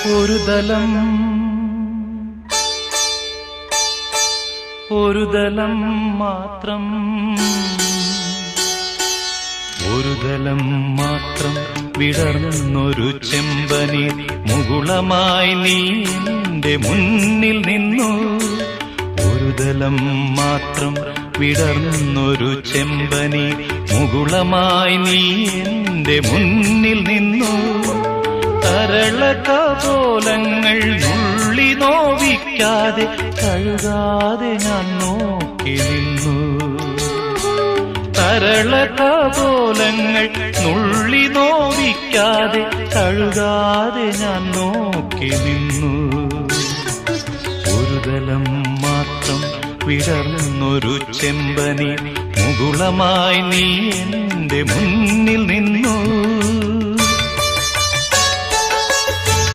ഒരു ദലം മാത്രം വിടർന്നൊരു ചെമ്പനി മുകുളമായി നീ എന്റെ മുന്നിൽ നിന്നു. ഒരു ദലം മാത്രം വിടർന്നൊരു ചെമ്പനി മുകുളമായി നീ എന്റെ മുന്നിൽ നിന്നു. തരളകപോലങ്ങൾ നുള്ളി നോവിക്കാതെ കഴുകാതെ ഞാൻ നോക്കി നിന്നു. തരളകപോലങ്ങൾ നുള്ളി നോവിക്കാതെ കഴുകാതെ ഞാൻ നോക്കി നിന്നു. ഒരു ദലം മാത്രം വിടർന്നൊരു ചെമ്പനി മുകുളമായി നീ എന്റെ മുന്നിൽ നിന്നു.